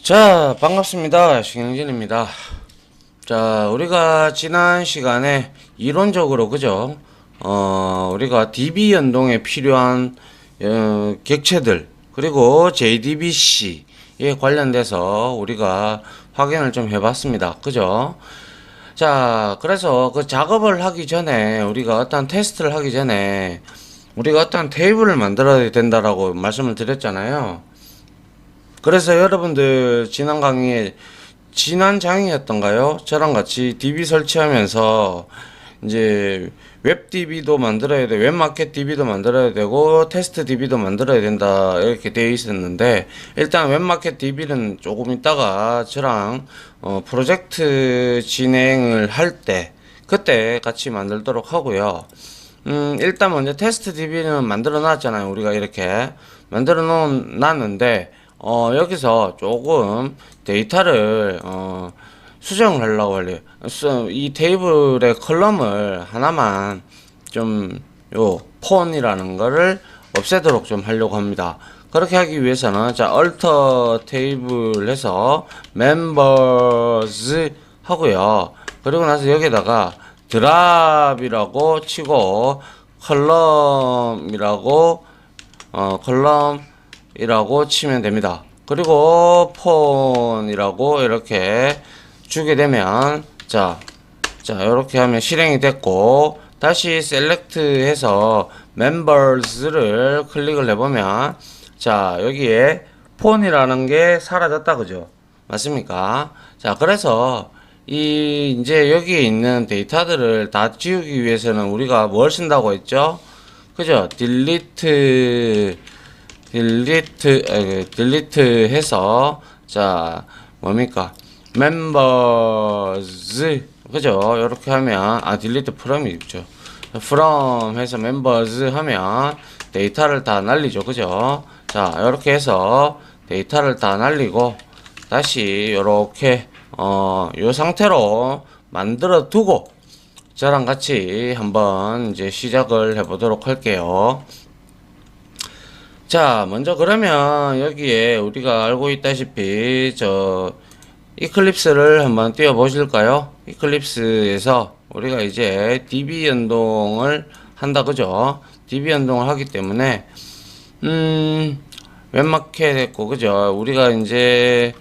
자, 반갑습니다. 신영진입니다. 자, 우리가 지난 시간에 이론적으로, 그죠? 우리가 DB 연동에 필요한, 객체들, 그리고 JDBC에 관련돼서 우리가 확인을 좀 해봤습니다. 그죠? 자, 그래서 그 작업을 하기 전에, 우리가 어떤 테스트를 하기 전에, 우리가 어떤 테이블을 만들어야 된다라고 말씀을 드렸잖아요. 그래서 여러분들 지난 강의에 지난 장이었던가요? 저랑 같이 DB 설치하면서 이제 웹 DB도 만들어야 돼, 웹마켓 DB도 만들어야 되고 테스트 DB도 만들어야 된다 이렇게 되어 있었는데, 일단 웹마켓 DB는 조금 있다가 저랑 프로젝트 진행을 할 때 그때 같이 만들도록 하고요. 일단 먼저 테스트 DB는 만들어 놨잖아요. 우리가 이렇게 만들어 놨는데 여기서 조금 데이터를 수정을 하려고 하래요. 이 테이블의 컬럼을 하나만 좀 요 폰이라는 거를 없애도록 좀 하려고 합니다. 그렇게 하기 위해서는 자 alter 테이블 해서 members 하고요. 그리고 나서 여기다가 드랍이라고 치고 컬럼이라고 치면 됩니다. 그리고 폰이라고 이렇게 주게 되면 자 이렇게 하면 실행이 됐고, 다시 셀렉트 해서 members를 클릭을 해보면 자 여기에 폰이라는 게 사라졌다, 그죠? 맞습니까? 자, 그래서 이제 여기에 있는 데이터들을 다 지우기 위해서는 우리가 뭘 쓴다고 했죠? 그죠? 딜리트 해서 자 뭡니까? members, 그죠? 이렇게 하면 delete from이 있죠. from 해서 members 하면 데이터를 다 날리죠, 그죠? 자, 이렇게 해서 데이터를 다 날리고 다시 요렇게 요 상태로 만들어 두고 저랑 같이 한번 이제 시작을 해 보도록 할게요. 자, 먼저 그러면 여기에 우리가 알고 있다시피 이클립스를 한번 띄워 보실까요? 이클립스에서 우리가 이제 DB 연동을 한다, 그죠? DB 연동을 하기 때문에 웹마켓 했고, 그죠? 우리가 이제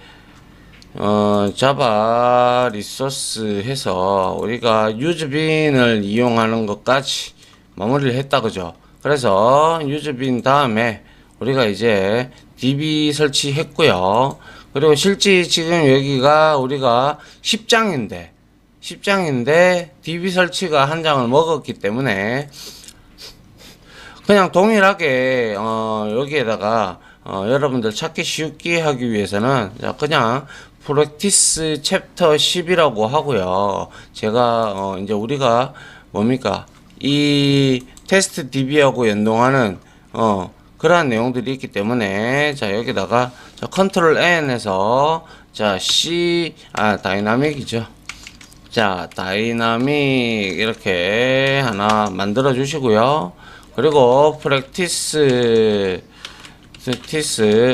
자바 리소스 해서 우리가 유즈빈을 이용하는 것까지 마무리를 했다, 그죠? 그래서 유즈빈 다음에 우리가 이제 DB 설치했고요. 그리고 실제 지금 여기가 우리가 10장인데 DB 설치가 한 장을 먹었기 때문에 그냥 동일하게 여기에다가 여러분들 찾기 쉽게 하기 위해서는 그냥 프랙티스 챕터 10이라고 하고요. 제가 이제 우리가 뭡니까? 이 테스트 DB하고 연동하는 그러한 내용들이 있기 때문에 자 여기다가 컨트롤 N 해서 자 다이나믹이죠. 자 다이나믹 이렇게 하나 만들어 주시고요. 그리고 프랙티스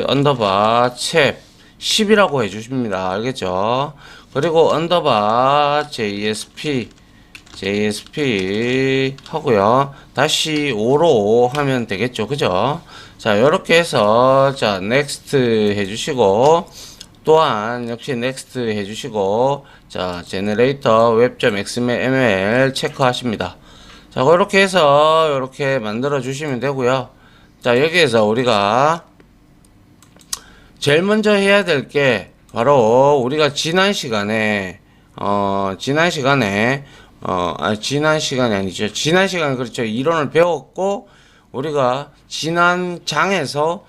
언더바 챕 10이라고 해주십니다. 알겠죠? 그리고 언더바 JSP 하고요. 다시 5로 하면 되겠죠, 그죠? 자, 요렇게 해서 자 next 해주시고, 또한 역시 next 해주시고, 자 generator web.xml 체크하십니다. 자, 그렇게 해서 이렇게 만들어 주시면 되고요. 자, 여기에서 우리가 제일 먼저 해야 될 게 바로 우리가 지난 시간에 그렇죠. 이론을 배웠고 우리가 지난 장에서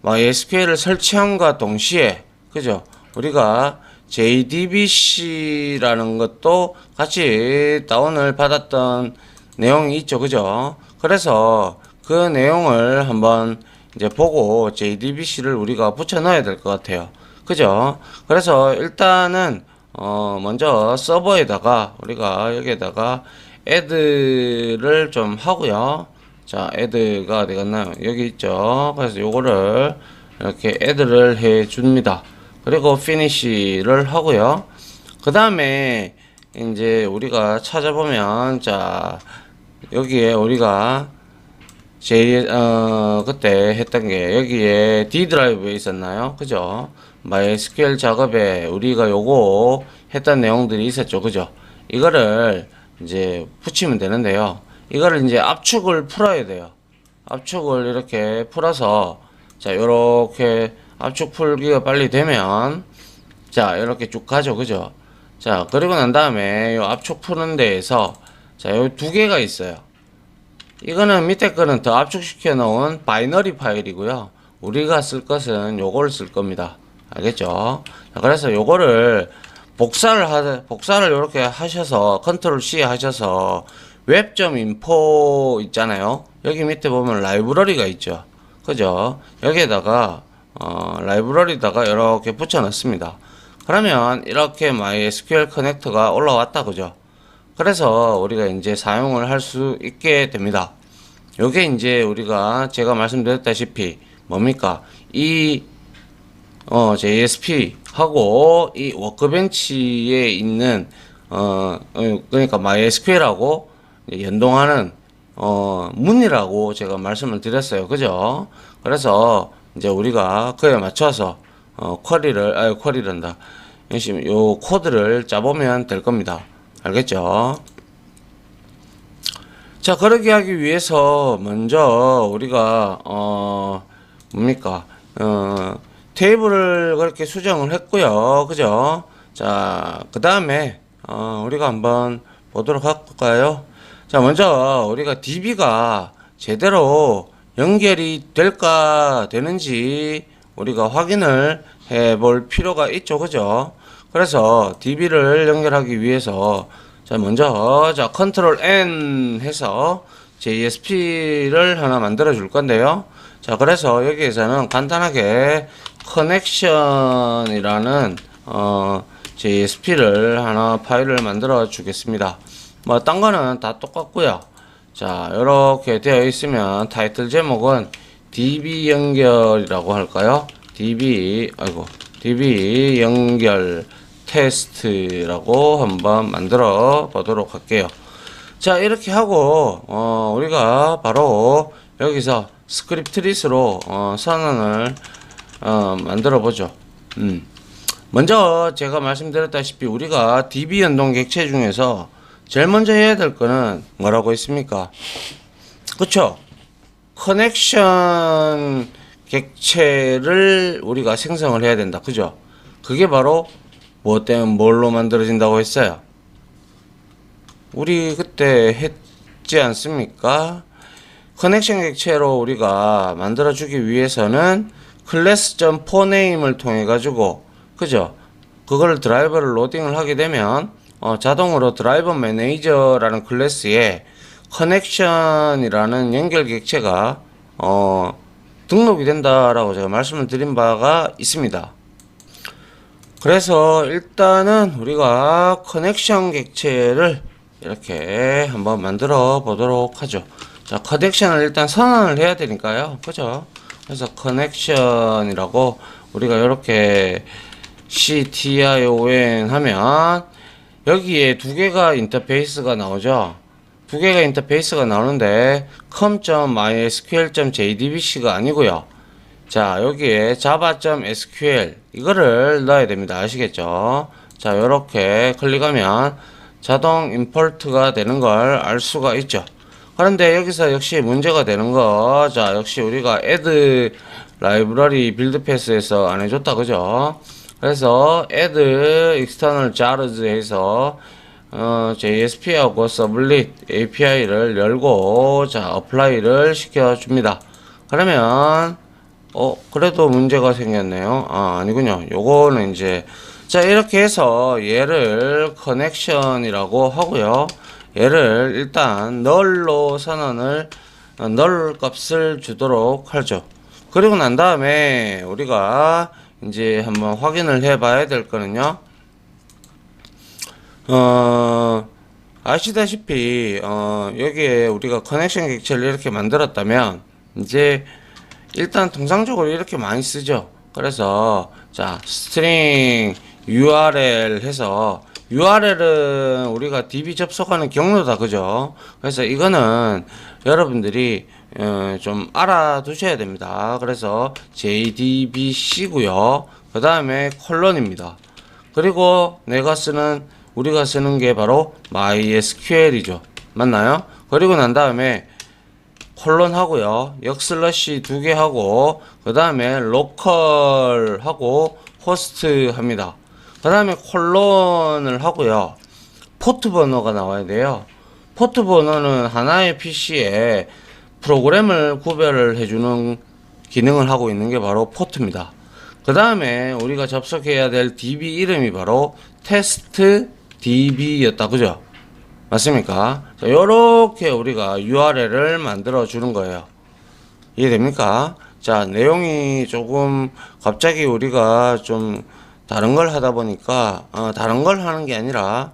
SQL을 설치함과 동시에, 그죠? 우리가 JDBC라는 것도 같이 다운을 받았던 내용이 있죠, 그죠? 그래서 그 내용을 한번 이제 보고 JDBC를 우리가 붙여 넣어야 될 것 같아요, 그죠? 그래서 일단은 먼저 서버에다가 우리가 여기에다가 add를 좀 하고요. 자, add가 어디 갔나요? 여기 있죠. 그래서 요거를 이렇게 애드를 해 줍니다. 그리고 피니시를 하고요. 그 다음에 이제 우리가 찾아보면, 자, 여기에 우리가 그때 했던 게 여기에 D 드라이브에 있었나요? 그죠? MySQL 작업에 우리가 요거 했던 내용들이 있었죠. 그죠? 이거를 이제 붙이면 되는데요. 이거를 이제 압축을 풀어야 돼요. 압축을 이렇게 풀어서, 자, 요렇게 압축 풀기가 빨리 되면, 자, 이렇게 쭉 가죠. 그죠? 자, 그리고 난 다음에 요 압축 푸는 데에서, 자, 요 두 개가 있어요. 이거는 밑에 거는 더 압축시켜 놓은 바이너리 파일이고요. 우리가 쓸 것은 요거를 쓸 겁니다. 알겠죠? 자, 그래서 요거를 복사를 이렇게 하셔서 컨트롤 C 하셔서 웹.info 있잖아요. 여기 밑에 보면 라이브러리가 있죠. 그죠? 여기에다가 라이브러리다가 이렇게 붙여 넣습니다. 그러면 이렇게 MySQL 커넥터가 올라왔다. 그죠? 그래서 우리가 이제 사용을 할 수 있게 됩니다. 요게 이제 우리가 제가 말씀드렸다시피 뭡니까? 이 JSP 하고 이 워크벤치에 있는 그러니까 MySQL하고 연동하는 문이라고 제가 말씀을 드렸어요. 그죠? 그래서 이제 우리가 그에 맞춰서 쿼리란다. 요 코드를 짜보면 될 겁니다. 알겠죠? 자, 그러기 하기 위해서 먼저 우리가 뭡니까? 테이블을 그렇게 수정을 했고요. 그죠? 자, 그 다음에 우리가 한번 보도록 할까요? 자, 먼저 우리가 DB가 제대로 연결이 되는지 우리가 확인을 해 볼 필요가 있죠. 그죠? 그래서 DB를 연결하기 위해서 자, 먼저 자, 컨트롤 N 해서 JSP를 하나 만들어 줄 건데요. 자, 그래서 여기에서는 간단하게 커넥션이라는 JSP를 하나 파일을 만들어 주겠습니다. 뭐 딴 거는 다 똑같고요. 자, 이렇게 되어 있으면 타이틀 제목은 DB 연결이라고 할까요? DB 연결 테스트라고 한번 만들어 보도록 할게요. 자, 이렇게 하고 우리가 바로 여기서 스크립트 리스로 선언을 만들어 보죠. 먼저 제가 말씀드렸다시피 우리가 DB 연동 객체 중에서 제일 먼저 해야 될 거는 뭐라고 했습니까? 그쵸? 커넥션 객체를 우리가 생성을 해야 된다. 그죠? 그게 바로 뭐 때문에 뭘로 만들어진다고 했어요? 우리 그때 했지 않습니까? 커넥션 객체로 우리가 만들어주기 위해서는 class.4name을 통해 가지고 그죠? 그걸 드라이버를 로딩을 하게 되면 자동으로 드라이버 매니저라는 클래스에 커넥션이라는 연결 객체가 등록이 된다라고 제가 말씀을 드린 바가 있습니다. 그래서 일단은 우리가 커넥션 객체를 이렇게 한번 만들어 보도록 하죠. 자, 커넥션을 일단 선언을 해야 되니까요. 그죠? 그래서 커넥션이라고 우리가 이렇게 ction 하면 여기에 두 개가 인터페이스가 나오죠. 두 개가 인터페이스가 나오는데 com.mysql.jdbc가 아니고요. 자, 여기에 java.sql 이거를 넣어야 됩니다. 아시겠죠? 자, 요렇게 클릭하면 자동 임포트가 되는 걸 알 수가 있죠. 그런데 여기서 역시 문제가 되는 거, 자, 역시 우리가 add 라이브러리 빌드 패스에서 안 해줬다. 그죠? 그래서 add external jars 해서 JSP하고 Sublit API를 열고 자, apply를 시켜줍니다. 그러면 그래도 문제가 생겼네요. 아니군요. 요거는 이제 자, 이렇게 해서 얘를 커넥션이라고 하고요. 얘를 일단 null로 선언을 null 값을 주도록 하죠. 그리고 난 다음에 우리가 이제 한번 확인을 해 봐야 될 거는요. 아시다시피 여기에 우리가 커넥션 객체를 이렇게 만들었다면 이제 일단 통상적으로 이렇게 많이 쓰죠. 그래서 자 string URL 해서 URL은 우리가 DB 접속하는 경로다 그죠. 그래서 이거는 여러분들이 좀 알아두셔야 됩니다. 그래서 JDBC고요. 그 다음에 콜론입니다. 그리고 우리가 쓰는 게 바로 MySQL이죠. 맞나요? 그리고 난 다음에 콜론 하고요. 역슬러시 2개 하고 그 다음에 로컬 하고 호스트 합니다. 그 다음에 콜론을 하고요. 포트 번호가 나와야 돼요. 포트 번호는 하나의 PC에 프로그램을 구별을 해주는 기능을 하고 있는 게 바로 포트입니다. 그 다음에 우리가 접속해야 될 DB 이름이 바로 테스트 DB였다 그죠? 맞습니까? 자, 요렇게 우리가 URL을 만들어 주는 거예요. 이해됩니까? 자, 내용이 조금 갑자기 우리가 좀 다른 걸 하다 보니까 다른 걸 하는 게 아니라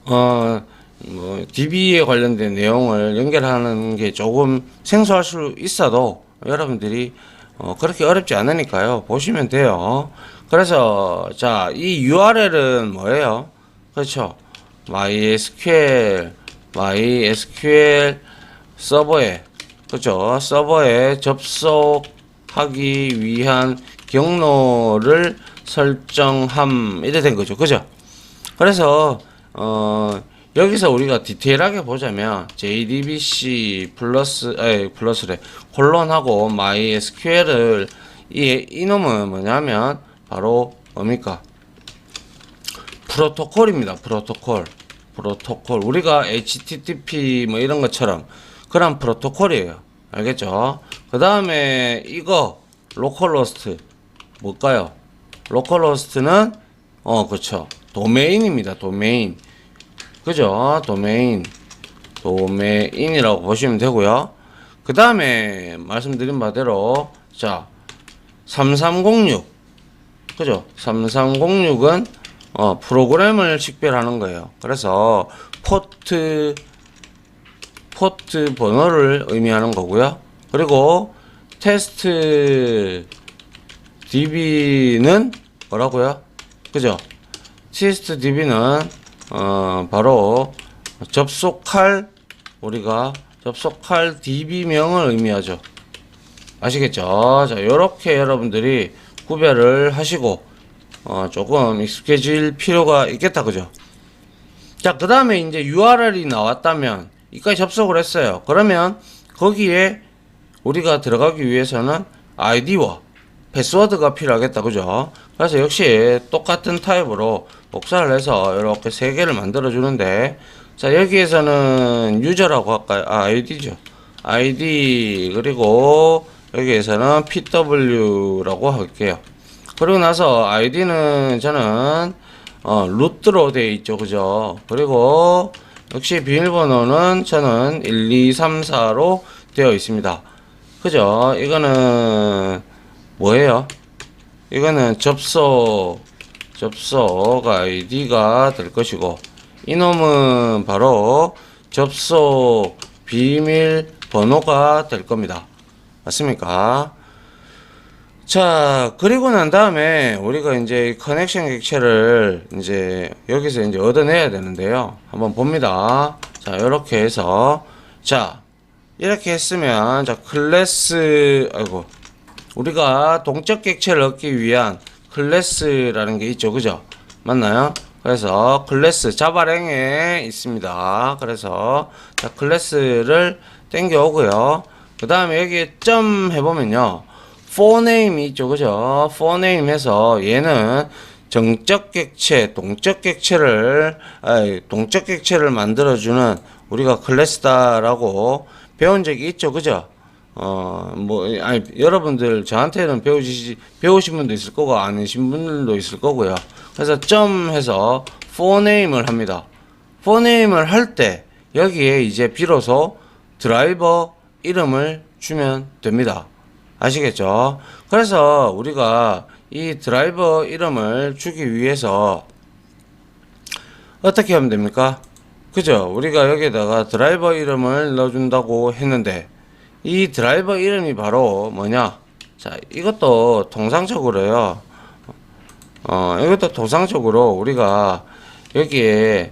뭐 DB에 관련된 내용을 연결하는 게 조금 생소할 수 있어도 여러분들이 그렇게 어렵지 않으니까요. 보시면 돼요. 그래서 자, 이 URL은 뭐예요? 그렇죠? MySQL 서버에 그죠? 서버에 접속하기 위한 경로를 설정함 이래 된 거죠. 그죠? 그래서 여기서 우리가 디테일하게 보자면 JDBC 플러스래 콜론하고 MySQL을 이놈은 뭐냐면 바로 뭡니까? 프로토콜입니다. 프로토콜 우리가 HTTP 뭐 이런 것처럼 그런 프로토콜이에요. 알겠죠? 그 다음에 이거 로컬호스트 뭘까요? 로컬호스트는 그쵸, 도메인입니다. 도메인 그죠? 도메인이라고 보시면 되고요. 그 다음에 말씀드린 바대로 자 3306 그죠? 3306은 프로그램을 식별하는 거예요. 그래서 포트 번호를 의미하는 거고요. 그리고 테스트 DB는 뭐라고요? 그죠? 테스트 DB는 바로 우리가 접속할 DB명을 의미하죠. 아시겠죠? 자, 요렇게 여러분들이 구별을 하시고 조금 익숙해질 필요가 있겠다 그죠? 자, 그 다음에 이제 URL이 나왔다면 이까지 접속을 했어요. 그러면 거기에 우리가 들어가기 위해서는 아이디와 패스워드가 필요하겠다 그죠? 그래서 역시 똑같은 타입으로 복사를 해서 이렇게 세 개를 만들어 주는데, 자 여기에서는 유저라고 할까요? 아이디죠. 아이디 그리고 여기에서는 pw라고 할게요. 그리고 나서 아이디는 저는 루트로 되어 있죠 그죠? 그리고 역시 비밀번호는 저는 1234로 되어 있습니다 그죠? 이거는 뭐예요? 이거는 접속 아이디가 될 것이고, 이놈은 바로 접속 비밀번호가 될 겁니다. 맞습니까? 자, 그리고 난 다음에 우리가 이제 커넥션 객체를 이제 여기서 이제 얻어내야 되는데요. 한번 봅니다. 자, 이렇게 해서 자, 이렇게 했으면 자, 우리가 동적 객체를 얻기 위한 클래스라는 게 있죠. 그죠? 맞나요? 그래서 클래스 자바랭에 있습니다. 그래서 자, 클래스를 땡겨 오고요. 그 다음에 여기에 점 해보면요, forename 있죠. 그죠? forename 해서 얘는 정적 객체, 동적 객체를 만들어주는 우리가 클래스다라고 배운 적이 있죠. 그죠? 여러분들 저한테는 배우신 분도 있을 거고 아니신 분들도 있을 거고요. 그래서 점 해서 forename을 합니다. forename을 할 때 여기에 이제 비로소 드라이버 이름을 주면 됩니다. 아시겠죠? 그래서 우리가 이 드라이버 이름을 주기 위해서 어떻게 하면 됩니까? 그죠? 우리가 여기에다가 드라이버 이름을 넣어준다고 했는데 이 드라이버 이름이 바로 뭐냐? 자, 이것도 통상적으로요. 이것도 통상적으로 우리가 여기에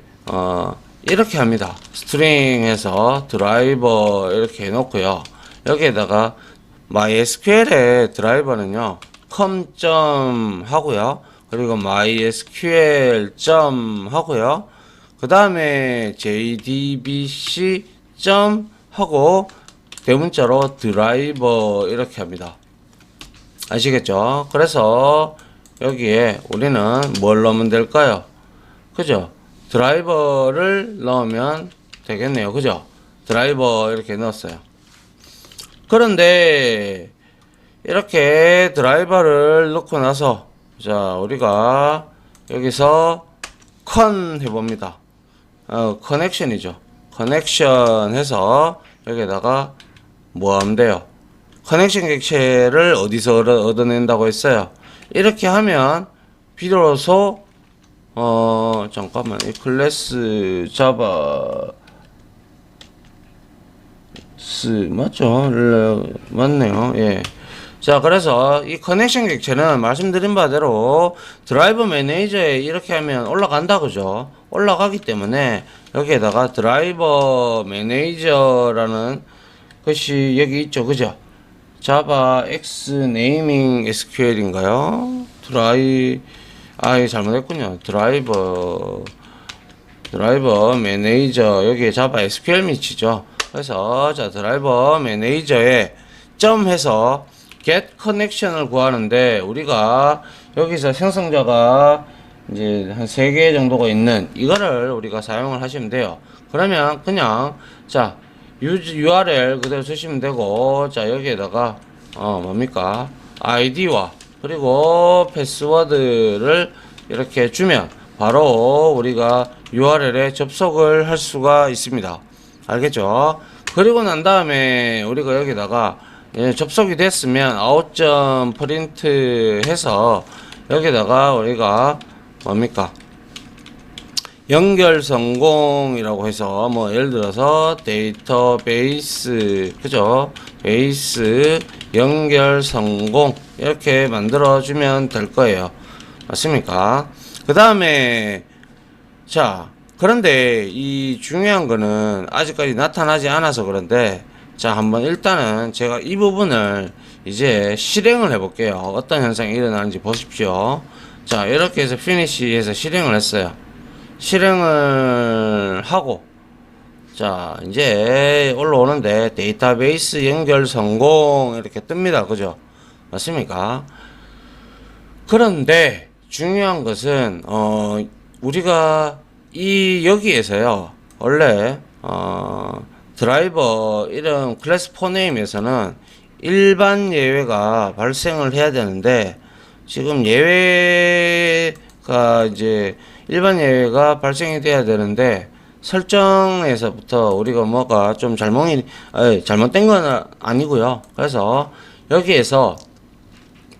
이렇게 합니다. 스트링에서 드라이버 이렇게 해놓고요. 여기에다가 MySQL의 드라이버는요, com. 하고요. 그리고 MySQL. 하고요. 그 다음에 JDBC. 하고 대문자로 드라이버 이렇게 합니다. 아시겠죠? 그래서 여기에 우리는 뭘 넣으면 될까요? 그죠? 드라이버를 넣으면 되겠네요. 그죠? 드라이버 이렇게 넣었어요. 그런데 이렇게 드라이버를 넣고 나서 자, 우리가 여기서 컨 해봅니다. 커넥션이죠. 커넥션 해서 여기다가 뭐 하면 돼요? 커넥션 객체를 어디서 얻어낸다고 했어요? 이렇게 하면 비로소 잠깐만, 이 클래스 자바 맞죠? 맞네요. 예. 자, 그래서 이 커넥션 객체는 말씀드린 바대로 드라이버 매니저에 이렇게 하면 올라간다, 그죠? 올라가기 때문에 여기에다가 드라이버 매니저라는 것이 여기 있죠, 그죠? 자바 X 네이밍 SQL인가요? 이거 잘못했군요. 드라이버 매니저, 여기에 자바 SQL 밑이죠. 그래서 자, 드라이버 매니저에 점 해서 get connection을 구하는데, 우리가 여기서 생성자가 이제 한 3개 정도가 있는 이거를 우리가 사용을 하시면 돼요. 그러면 그냥 자, URL 그대로 쓰시면 되고, 자, 여기에다가 뭡니까? 아이디와 그리고 패스워드를 이렇게 주면 바로 우리가 URL에 접속을 할 수가 있습니다. 알겠죠? 그리고 난 다음에 우리가 여기다가 접속이 됐으면 out.print 해서 여기다가 우리가 뭡니까? 연결 성공이라고 해서 뭐 예를 들어서 데이터베이스, 그죠? 베이스 연결 성공 이렇게 만들어 주면 될 거예요. 맞습니까? 그 다음에 자, 그런데 이 중요한 거는 아직까지 나타나지 않아서 그런데, 자, 한번 일단은 제가 이 부분을 이제 실행을 해 볼게요. 어떤 현상이 일어나는지 보십시오. 자, 이렇게 해서 피니시해서 실행을 했어요. 실행을 하고, 자, 이제 올라오는데 데이터베이스 연결 성공 이렇게 뜹니다. 그죠? 맞습니까? 그런데 중요한 것은 우리가 여기에서요, 원래 드라이버 이런 클래스 4네임에서는 일반 예외가 발생을 해야 되는데, 지금 예외가 이제 일반 예외가 발생이 돼야 되는데, 설정에서부터 우리가 뭐가 좀 잘못된 건 아니고요. 그래서 여기에서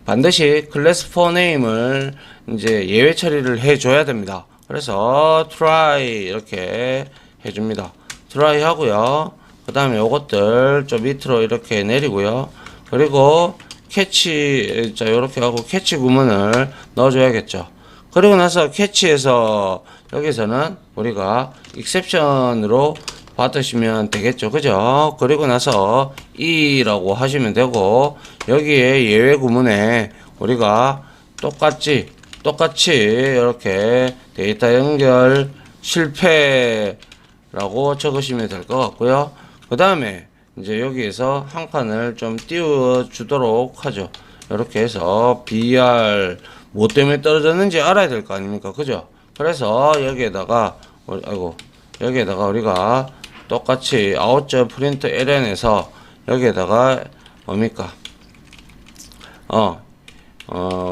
반드시 클래스 4네임을 이제 예외 처리를 해줘야 됩니다. 그래서 try 이렇게 해줍니다. try 하고요. 그 다음에 요것들 좀 밑으로 이렇게 내리고요. 그리고 캐치, 자, 요렇게 하고 캐치 구문을 넣어줘야겠죠. 그리고 나서 캐치에서 여기서는 우리가 exception으로 받으시면 되겠죠. 그죠? 그리고 나서 E라고 하시면 되고, 여기에 예외 구문에 우리가 똑같이 이렇게 데이터 연결 실패라고 적으시면 될 것 같고요. 그 다음에 이제 여기에서 한 칸을 좀 띄워 주도록 하죠. 이렇게 해서 BR 뭐 때문에 떨어졌는지 알아야 될 거 아닙니까? 그죠? 그래서 여기에다가 여기에다가 우리가 똑같이 out.println에서 여기에다가 뭡니까?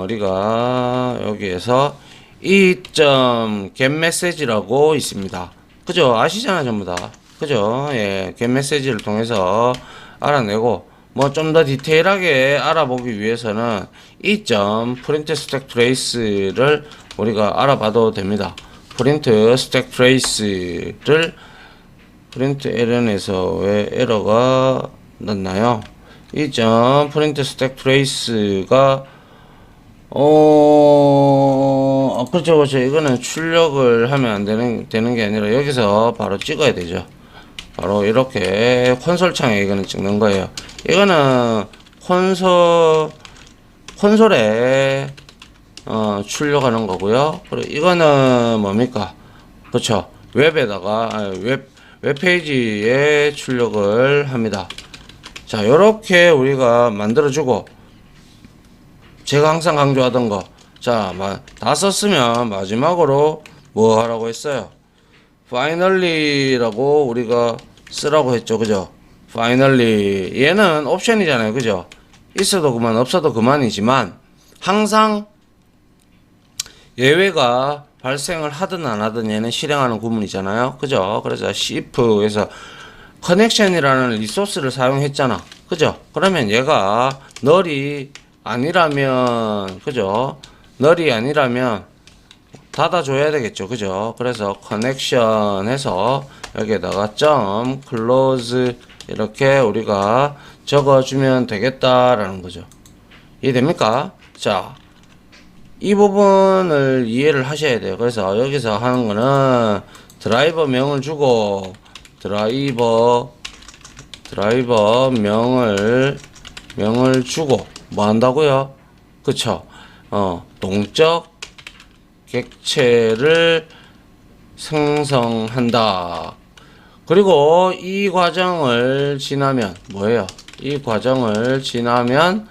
우리가 여기에서 getMessage라고 있습니다. 그죠? 아시잖아, 전부 다. 그죠? 예, getMessage를 통해서 알아내고, 뭐 좀 더 디테일하게 알아보기 위해서는 print stack trace를 우리가 알아봐도 됩니다. print stack trace를 println에서 왜 에러가 넣나요? 이 점 프린트 스택 트레이스가 그렇죠, 그렇죠. 이거는 출력을 하면 안 되는 게 아니라 여기서 바로 찍어야 되죠. 바로 이렇게 콘솔 창에 이거는 찍는 거예요. 이거는 콘솔에 출력하는 거고요. 그리고 이거는 뭡니까? 그렇죠. 웹에다가 웹페이지에 출력을 합니다. 자, 요렇게 우리가 만들어주고, 제가 항상 강조하던 거, 자, 다 썼으면 마지막으로 뭐 하라고 했어요? finally라고 우리가 쓰라고 했죠. 그죠? finally. 얘는 옵션이잖아요. 그죠? 있어도 그만, 없어도 그만이지만, 항상 예외가 발생을 하든 안 하든 얘는 실행하는 구문이잖아요. 그죠? 그래서 if에서 커넥션이라는 리소스를 사용했잖아. 그죠? 그러면 얘가 널이 아니라면, 그죠? 널이 아니라면 닫아줘야 되겠죠. 그죠? 그래서 커넥션 해서 여기에다가 점 close 이렇게 우리가 적어주면 되겠다라는 거죠. 이해됩니까? 자, 이 부분을 이해를 하셔야 돼요. 그래서 여기서 하는 거는 드라이버 명을 주고 드라이버 명을 주고 뭐 한다고요? 그쵸? 동적 객체를 생성한다. 그리고 이 과정을 지나면 뭐예요? 이 과정을 지나면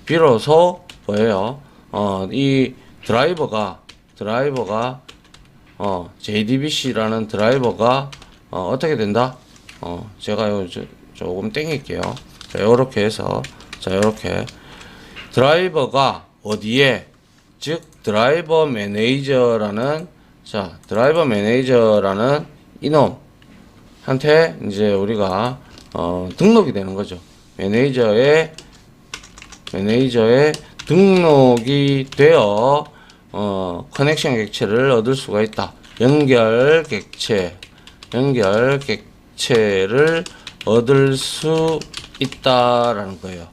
비로소 뭐예요? 이 드라이버가 JDBC라는 드라이버가 어떻게 된다? 제가 조금 땡길게요. 자, 요렇게 해서 자, 요렇게 드라이버가 어디에, 즉 드라이버 매니저라는 이놈한테 이제 우리가 등록이 되는 거죠. 매니저에 등록이 되어 커넥션 객체를 얻을 수가 있다. 연결 객체를 얻을 수 있다라는 거예요.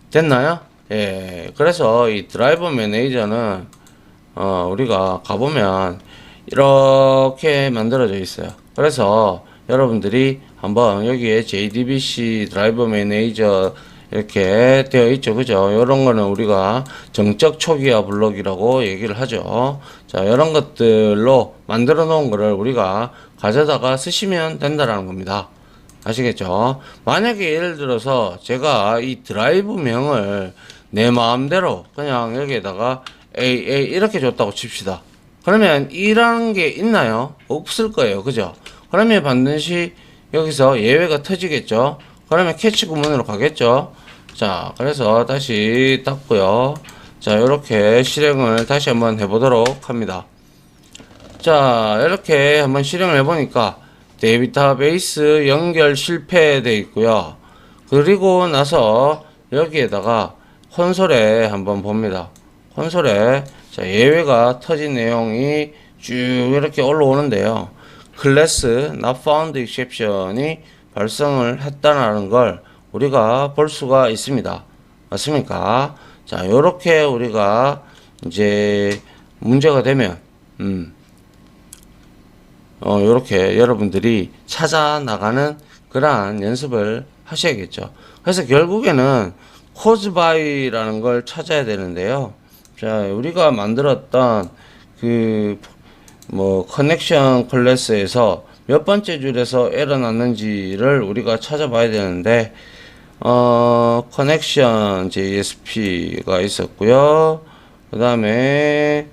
됐나요? 예. 그래서 이 드라이버 매니저는 우리가 가보면 이렇게 만들어져 있어요. 그래서 여러분들이 한번 여기에 JDBC 드라이버 매니저 이렇게 되어 있죠. 그죠? 이런 거는 우리가 정적 초기화 블록이라고 얘기를 하죠. 자, 이런 것들로 만들어 놓은 거를 우리가 가져다가 쓰시면 된다라는 겁니다. 아시겠죠? 만약에 예를 들어서 제가 이 드라이브 명을 내 마음대로 그냥 여기에다가 AA 이렇게 줬다고 칩시다. 그러면 이라는 게 있나요? 없을 거예요. 그죠? 그러면 반드시 여기서 예외가 터지겠죠? 그러면 캐치 구문으로 가겠죠? 자, 그래서 다시 닫고요. 자, 이렇게 실행을 다시 한번 해보도록 합니다. 자, 이렇게 한번 실행을 해보니까 데이터베이스 연결 실패되어 있고요. 그리고 나서 여기에다가 콘솔에 한번 봅니다. 콘솔에 자, 예외가 터진 내용이 쭉 이렇게 올라오는데요. 클래스 not found exception이 발생을 했다는 걸 우리가 볼 수가 있습니다. 맞습니까? 자, 요렇게 우리가 이제 문제가 되면 요렇게 여러분들이 찾아 나가는 그러한 연습을 하셔야겠죠. 그래서 결국에는 cause by라는 걸 찾아야 되는데요. 자, 우리가 만들었던 커넥션 클래스에서 몇 번째 줄에서 에러 났는지를 우리가 찾아봐야 되는데, 커넥션 JSP가 있었고요. 그 다음에,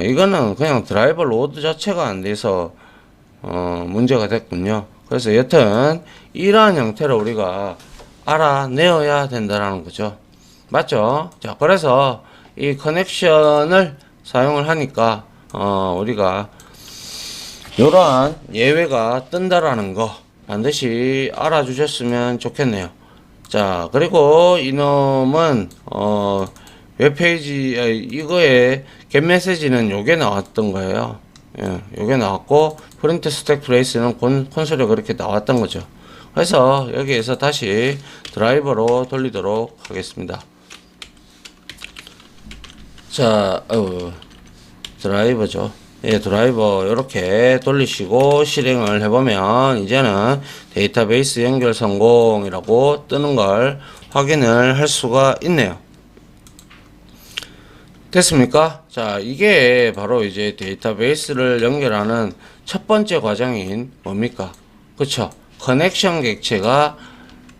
이거는 그냥 드라이버 로드 자체가 안 돼서, 문제가 됐군요. 그래서 여튼, 이러한 형태로 우리가 알아내어야 된다는 거죠. 맞죠? 자, 그래서 이 커넥션을 사용을 하니까, 우리가 이러한 예외가 뜬다라는 거 반드시 알아주셨으면 좋겠네요. 자, 그리고 이놈은 웹페이지 이거에 get 메시지는 요게 나왔던 거예요. 예, 요게 나왔고 프린트 스택 트레이스는 콘솔에 그렇게 나왔던 거죠. 그래서 여기에서 다시 드라이버로 돌리도록 하겠습니다. 자, 드라이버죠. 예, 드라이버 이렇게 돌리시고 실행을 해보면 이제는 데이터베이스 연결 성공이라고 뜨는 걸 확인을 할 수가 있네요. 됐습니까? 자, 이게 바로 이제 데이터베이스를 연결하는 첫 번째 과정인 뭡니까? 그쵸? 커넥션 객체가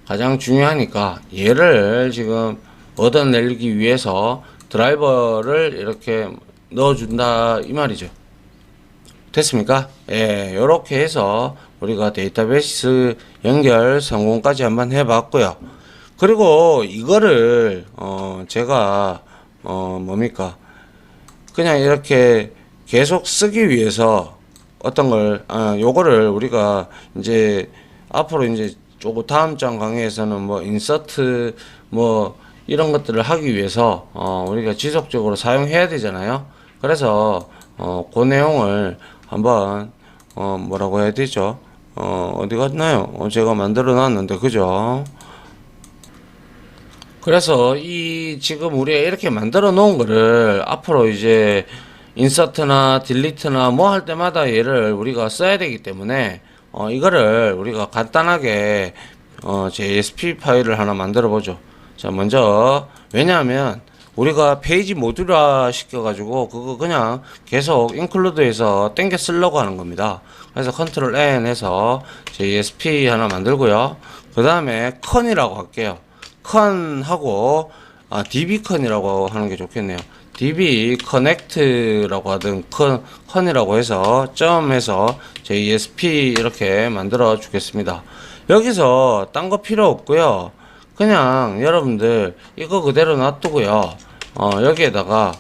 가장 중요하니까 얘를 지금 얻어내기 위해서 드라이버를 이렇게 넣어준다 이 말이죠. 됐습니까? 예, 요렇게 해서 우리가 데이터베이스 연결 성공까지 한번 해봤고요. 그리고 이거를 제가 뭡니까? 그냥 이렇게 계속 쓰기 위해서 어떤 걸 요거를 우리가 이제 앞으로 이제 조금 다음 장 강의에서는 뭐 인서트 뭐 이런 것들을 하기 위해서 우리가 지속적으로 사용해야 되잖아요. 그래서 그 내용을 한번 뭐라고 해야 되죠? 어디 갔나요? 제가 만들어 놨는데 그죠? 그래서 이 지금 우리가 이렇게 만들어 놓은 거를 앞으로 이제 인서트나 딜리트나 뭐 할 때마다 얘를 우리가 써야 되기 때문에 이거를 우리가 간단하게 JSP 파일을 하나 만들어 보죠. 자, 먼저 왜냐하면 우리가 페이지 모듈화 시켜가지고 그거 그냥 계속 인클루드해서 땡겨 쓰려고 하는 겁니다. 그래서 컨트롤 N 해서 JSP 하나 만들고요. 그 다음에 컨이라고 할게요. 컨하고 dbcon이라고 하는 게 좋겠네요. db connect라고 하든 con이라고 해서 점해서 JSP 이렇게 만들어 주겠습니다. 여기서 딴 거 필요 없고요. 그냥 여러분들 이거 그대로 놔두고요. 여기에다가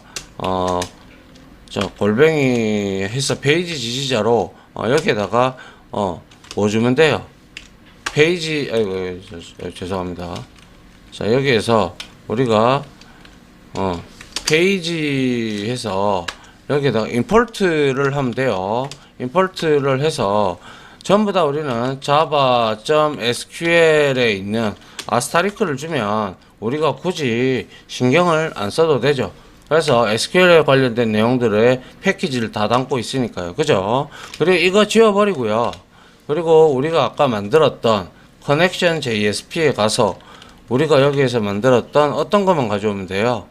골뱅이 해서 페이지 지지자로 여기에다가 뭐 주면 돼요. 페이지 아이고 죄송합니다. 자, 여기에서 우리가 페이지 해서 여기에다가 임포트를 하면 돼요. 임포트를 해서 전부 다 우리는 java.sql에 있는 아스타리크를 주면 우리가 굳이 신경을 안 써도 되죠. 그래서 SQL에 관련된 내용들의 패키지를 다 담고 있으니까요. 그죠? 그리고 이거 지워버리고요. 그리고 우리가 아까 만들었던 커넥션 JSP에 가서 우리가 여기에서 만들었던 어떤 것만 가져오면 돼요.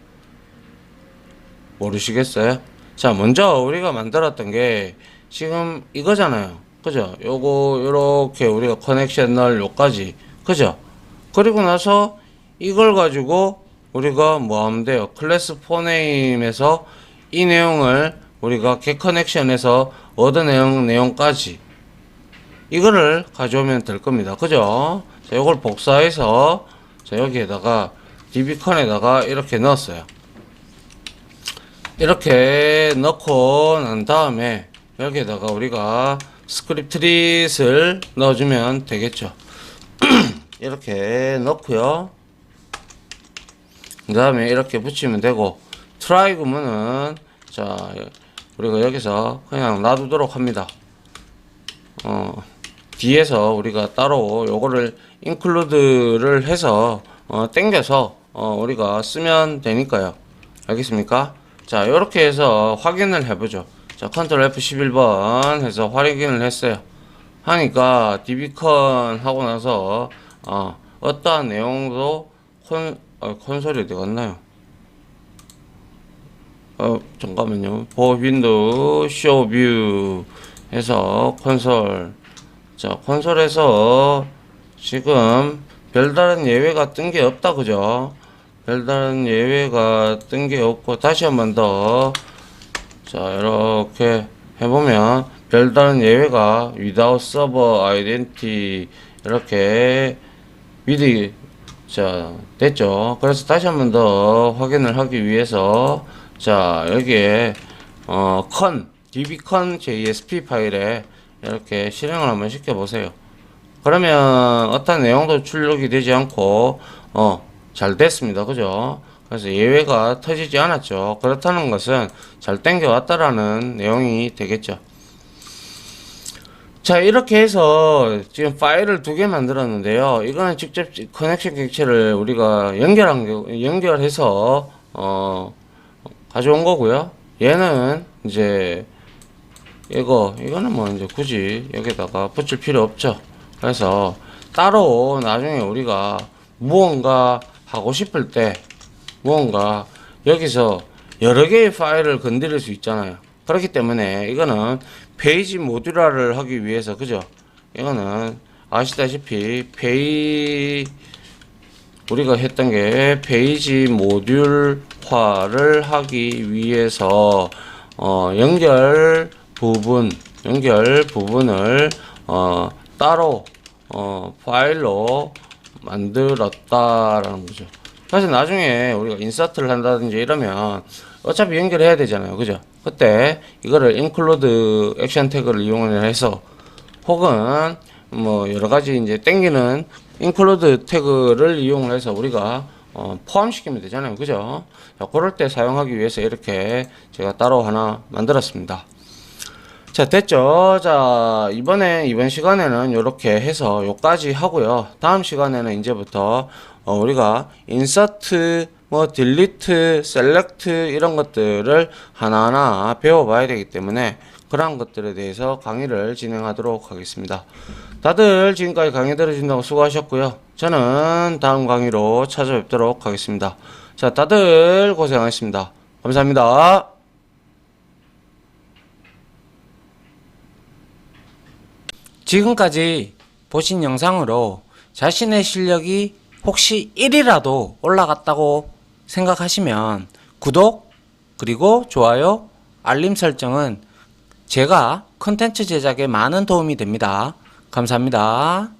모르시겠어요? 자, 먼저 우리가 만들었던 게 지금 이거잖아요. 그죠? 요거 요렇게 우리가 커넥션 널 요까지. 그죠? 그리고 나서 이걸 가지고 우리가 뭐 하면 돼요? 클래스 포네임에서 이 내용을 우리가 get 커넥션에서 얻은 내용까지 이거를 가져오면 될 겁니다. 그죠? 자, 요걸 복사해서 자, 여기에다가 dbcon에다가 이렇게 넣었어요. 이렇게 넣고 난 다음에 여기에다가 우리가 스크립트릿을 넣어주면 되겠죠. 이렇게 넣고요. 그 다음에 이렇게 붙이면 되고 try 구문은 자 우리가 여기서 그냥 놔두도록 합니다. 뒤에서 우리가 따로 요거를 include를 해서 땡겨서 우리가 쓰면 되니까요. 알겠습니까? 자, 요렇게 해서 확인을 해보죠. 자, 컨트롤 F11번 해서 확인을 했어요. 하니까 dbcon 하고 나서 어떠한 내용도 콘솔이 어디 갔나요? 잠깐만요. for window show view 해서 콘솔. 자, 콘솔에서 지금 별다른 예외가 뜬 게 없다, 그죠? 별다른 예외가 뜬 게 없고, 다시 한 번 더. 자, 이렇게 해보면, 별다른 예외가 without server identity, 이렇게, 자, 됐죠? 그래서 다시 한 번 더 확인을 하기 위해서, 자, 여기에, dbcon JSP 파일에 이렇게 실행을 한번 시켜보세요. 그러면 어떤 내용도 출력이 되지 않고 잘 됐습니다. 그죠? 그래서 예외가 터지지 않았죠. 그렇다는 것은 잘 땡겨왔다라는 내용이 되겠죠. 자, 이렇게 해서 지금 파일을 2개 만들었는데요. 이거는 직접 커넥션 객체를 우리가 연결해서 가져온 거고요. 얘는 이제 이거는 뭐 이제 굳이 여기다가 붙일 필요 없죠. 그래서 따로 나중에 우리가 무언가 하고 싶을 때 무언가 여기서 여러 개의 파일을 건드릴 수 있잖아요. 그렇기 때문에 이거는 페이지 모듈화를 하기 위해서, 그죠? 이거는 아시다시피 우리가 했던 게 페이지 모듈화를 하기 위해서 연결 부분을 따로 파일로 만들었다라는 거죠. 그래서 나중에 우리가 인서트를 한다든지 이러면 어차피 연결해야 되잖아요. 그죠? 그때 이거를 include 액션 태그를 이용해서 혹은 뭐 여러 가지 이제 땡기는 include 태그를 이용해서 우리가 포함시키면 되잖아요. 그죠? 자, 그럴 때 사용하기 위해서 이렇게 제가 따로 하나 만들었습니다. 자, 됐죠? 자, 이번 시간에는 이렇게 해서 요까지 하고요. 다음 시간에는 이제부터 우리가 insert, 뭐 delete, select 이런 것들을 하나하나 배워봐야 되기 때문에 그러한 것들에 대해서 강의를 진행하도록 하겠습니다. 다들 지금까지 강의 들어주신다고 수고하셨고요. 저는 다음 강의로 찾아뵙도록 하겠습니다. 자, 다들 고생하셨습니다. 감사합니다. 지금까지 보신 영상으로 자신의 실력이 혹시 1이라도 올라갔다고 생각하시면 구독, 그리고 좋아요, 알림 설정은 제가 컨텐츠 제작에 많은 도움이 됩니다. 감사합니다.